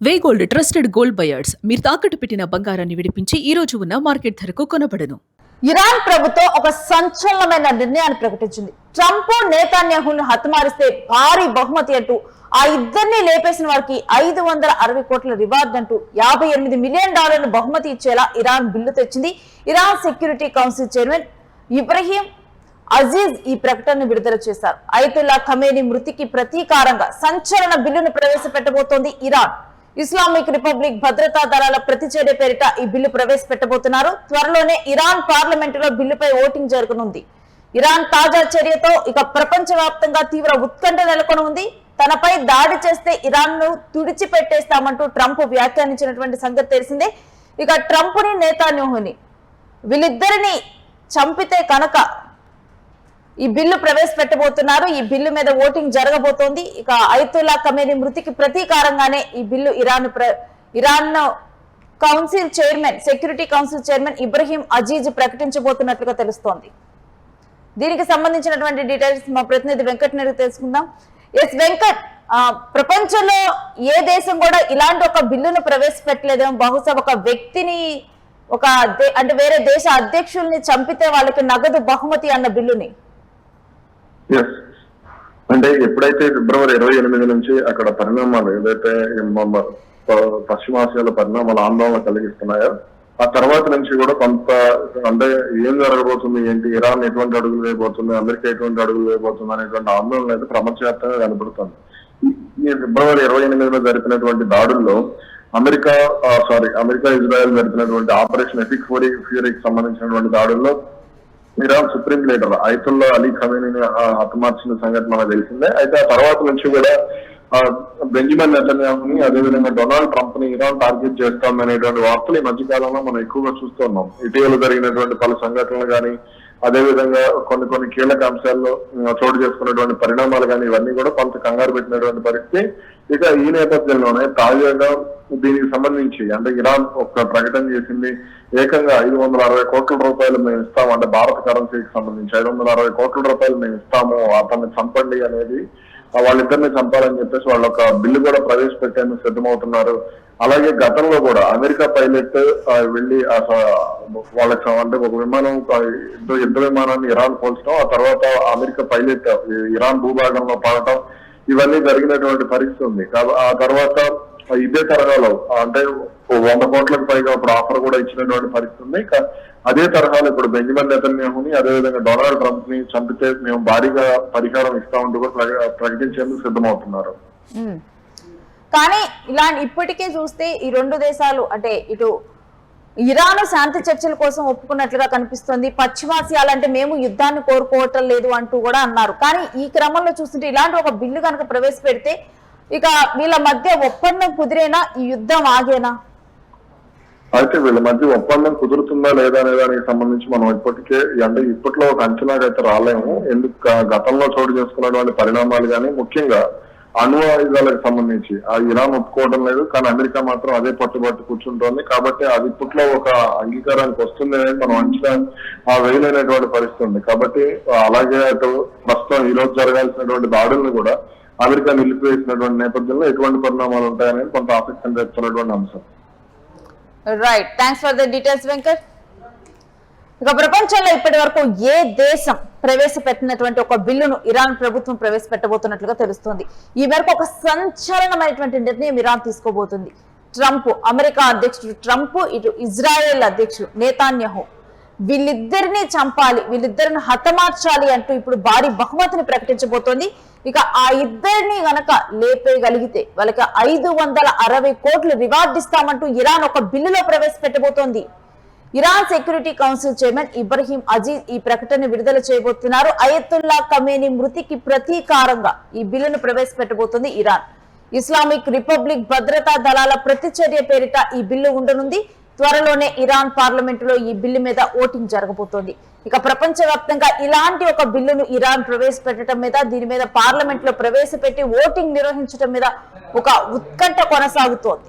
వే gold trusted gold buyers మీరు తాకట్టు పెట్టిన బంగారాన్ని విడిపించి ఈ రోజు ఉన్న మార్కెట్ ధరకు కొనబడను. ఇరాన్ ప్రభుత్వం ఒక సంచలనమైన నిర్ణయాన్ని ప్రకటించింది. ట్రంప్ నేతాన్యాహును హతమారిస్తే భారీ బహుమతి అంటూ ఆ ఇద్దరిని లేపేసిన వారికి 560 కోట్ల రివార్డ్ అంటూ $58 మిలియన్ బహుమతి ఇచ్చేలా ఇరాన్ బిల్లు తెచ్చింది. Iran security council chairman Ibrahim Aziz ఈ ప్రకటనను విడుదల చేశారు. అయతుల్లా ఖమేనీ మృతికి ప్రతీకారంగా సంచలన బిల్లును ప్రవేశపెట్టబోతోంది ఇరాన్. ఇస్లామిక్ రిపబ్లిక్ భద్రతా దళాల ప్రతిచర్య పేరిట ఈ బిల్లు ప్రవేశపెట్టబోతున్నారు. త్వరలోనే ఇరాన్ పార్లమెంటులో బిల్లుపై ఓటింగ్ జరగనుంది. ఇరాన్ తాజా చర్యతో ఇక ప్రపంచవ్యాప్తంగా తీవ్ర ఉత్కంఠ నెలకొని ఉంది. తనపై దాడి చేస్తే ఇరాన్ ను తుడిచిపెట్టేస్తామంటూ ట్రంప్ వ్యాఖ్యానించినటువంటి సంగతి తెలిసిందే. ఇక ట్రంప్ ని నేతాన్యాహుని వీళ్ళిద్దరిని చంపితే కనుక ఈ బిల్లు ప్రవేశపెట్టబోతున్నారు. ఈ బిల్లు మీద ఓటింగ్ జరగబోతోంది. ఇక అయతుల్లా ఖమేనీ మృతికి ప్రతీకారంగానే ఈ bill Iran council chairman security council chairman Ibrahim Aziz ప్రకటించబోతున్నట్లుగా తెలుస్తోంది. దీనికి సంబంధించినటువంటి డీటెయిల్స్ మా ప్రతినిధి వెంకట్ ని తెలుసుకుందాం. ఎస్ వెంకట్, ప్రపంచంలో ఏ దేశం కూడా ఇలాంటి ఒక బిల్లును ప్రవేశపెట్టలేదేమో. బహుశా ఒక వ్యక్తిని అంటే వేరే దేశ అధ్యక్షుల్ని చంపితే వాళ్ళకి నగదు బహుమతి అన్న బిల్లుని అంటే ఎప్పుడైతే ఫిబ్రవరి 28 నుంచి అక్కడ పరిణామాలు ఏదైతే పశ్చిమాసియాలో పరిణామాలు ఆందోళన కలిగిస్తున్నాయో ఆ తర్వాత నుంచి కూడా కొంత అంటే ఏం జరగబోతుంది, ఏంటి, ఇరాన్ ఎటువంటి అడుగులు వేయబోతుంది, అమెరికా ఎటువంటి అడుగులు వేయబోతుంది అనేటువంటి ఆందోళన అయితే ప్రపంచవ్యాప్తంగా కనబడుతుంది. ఈ ఫిబ్రవరి 28 జరిపినటువంటి దాడుల్లో అమెరికా ఇజ్రాయెల్ జరిపినటువంటి ఆపరేషన్ ఎపిక్ ఫ్యూరీకి సంబంధించినటువంటి దాడుల్లో Iran supreme leader Ayatollah Ali ఖమేనీని హతమార్చిన సంగతి మనకు తెలిసిందే. అయితే ఆ తర్వాత నుంచి కూడా బెంజమిన్ నెతన్యాహుని అదేవిధంగా డొనాల్డ్ ట్రంప్ ని ఇరాన్ టార్గెట్ చేస్తామనేటువంటి వార్తలు ఈ మధ్య కాలంలో మనం ఎక్కువగా చూస్తున్నాం. ఇటీవల జరిగినటువంటి పలు సంఘటనలు కానీ అదేవిధంగా కొన్ని కీలక అంశాల్లో చోటు చేసుకున్నటువంటి పరిణామాలు కానీ ఇవన్నీ కూడా కొంత కంగారు పెట్టినటువంటి పరిస్థితి. ఇక ఈ నేపథ్యంలోనే తాజాగా దీనికి సంబంధించి అంటే ఇరాన్ ఒక ప్రకటన చేసింది. ఏకంగా 560 కోట్ల రూపాయలు మేము ఇస్తాము, అంటే భారత కరెన్సీకి సంబంధించి 560 కోట్ల రూపాయలు మేము ఇస్తాము, అతన్ని చంపండి అనేది, వాళ్ళిద్దరిని చంపాలని చెప్పేసి వాళ్ళు ఒక బిల్లు కూడా ప్రవేశపెట్టేందుకు సిద్ధమవుతున్నారు. అలాగే గతంలో కూడా అమెరికా పైలట్ వెళ్లి వాళ్ళకి అంటే ఒక విమానం యుద్ధ విమానాన్ని ఇరాన్ పోల్చడం, ఆ తర్వాత అమెరికా పైలట్ ఇరాన్ భూభాగంలో పడటం, ఇవన్నీ జరిగినటువంటి పరిస్థితి ఉంది. ఆ తర్వాత ఇదే తరహాలో అంటే 100 కోట్లకు పైగా ఇప్పుడు ఆఫర్ కూడా ఇచ్చినటువంటి పరిస్థితి ఉంది. అదే తరహాలో ఇప్పుడు బెంజమిన్ నెతన్యాహుని అదేవిధంగా డొనాల్డ్ ట్రంప్ ని చంపితే మేము భారీగా పరిహారం ఇస్తామంటూ కూడా ప్రకటించేందుకు సిద్ధమవుతున్నారు. కానీ ఇప్పటికే చూస్తే ఈ రెండు దేశాలు అంటే ఇటు ఇరాన్ శాంతి చర్చల కోసం ఒప్పుకున్నట్లుగా కనిపిస్తోంది. పశ్చిమాసియాలంటే మేము యుద్ధాన్ని కోరుకోవటం లేదు అంటూ కూడా అన్నారు. కానీ ఈ క్రమంలో చూస్తుంటే ఇలాంటి ఒక బిల్లు కనుక ప్రవేశపెడితే ఇక వీళ్ళ మధ్య ఒప్పందం కుదిరేనా, ఈ యుద్ధం ఆగేనా? అయితే వీళ్ళ మధ్య ఒప్పందం కుదురుతుందా లేదా అనే దానికి సంబంధించి మనం ఇప్పట్లో ఒక అంచనాకైతే రాలేము. ఎందుకు గతంలో చోటు చేసుకున్నటువంటి పరిణామాలు కానీ ముఖ్యంగా అణు ఆయుధాలకు సంబంధించి ఆ ఇరాన్ ఒప్పుకోవడం లేదు, కానీ అమెరికా మాత్రం అదే పట్టుబట్టు కూర్చుంటోంది. కాబట్టి అది ఇప్పట్లో ఒక అంగీకారానికి వస్తుంది అనేది మనం అంచనా వేయలేనటువంటి పరిస్థితి ఉంది. కాబట్టి అలాగే అటు ప్రస్తుతం ఈ రోజు జరగాల్సినటువంటి దాడులను కూడా అమెరికా నిలిపివేసినటువంటి నేపథ్యంలో ఎటువంటి పరిణామాలు ఉంటాయనేది కొంత ఆసక్తిని రేపుతున్నటువంటి అంశం. Right, thanks for the details Venkat. ఇక ప్రపంచంలో ఇప్పటి వరకు ఏ దేశం ప్రవేశపెట్టినటువంటి ఒక బిల్లును ఇరాన్ ప్రభుత్వం ప్రవేశపెట్టబోతున్నట్లుగా తెలుస్తోంది. ఈ మేరకు ఒక సంచలనమైనటువంటి నిర్ణయం ఇరాన్ తీసుకోబోతుంది. అమెరికా అధ్యక్షుడు ట్రంప్, ఇటు ఇజ్రాయెల్ అధ్యక్షుడు నేతాన్యాహు వీళ్ళిద్దరిని చంపాలి, వీళ్ళిద్దరిని హతమార్చాలి అంటూ ఇప్పుడు భారీ బహుమతిని ప్రకటించబోతోంది. ఇక ఆ ఇద్దరిని గనక లేపేయగలిగితే వాళ్ళకి 560 కోట్లు రివార్డ్ ఇస్తామంటూ ఇరాన్ ఒక బిల్లులో ప్రవేశపెట్టబోతోంది. Iran security council chairman Ibrahim Aziz ఈ ప్రకటన విడుదల చేయబోతున్నారు. అయతుల్లా ఖమేనీ మృతికి ప్రతీకారంగా ఈ బిల్లును ప్రవేశపెట్టబోతోంది ఇరాన్. ఇస్లామిక్ రిపబ్లిక్ భద్రతా దళాల ప్రతిచర్య పేరిట ఈ బిల్లు ఉండనుంది. త్వరలోనే ఇరాన్ పార్లమెంటులో ఈ బిల్లు మీద ఓటింగ్ జరగబోతోంది. ఇక ప్రపంచవ్యాప్తంగా ఇలాంటి ఒక బిల్లును ఇరాన్ ప్రవేశపెట్టడం మీద, దీని మీద పార్లమెంట్ లో ప్రవేశపెట్టి ఓటింగ్ నిర్వహించడం మీద ఒక ఉత్కంఠ కొనసాగుతోంది.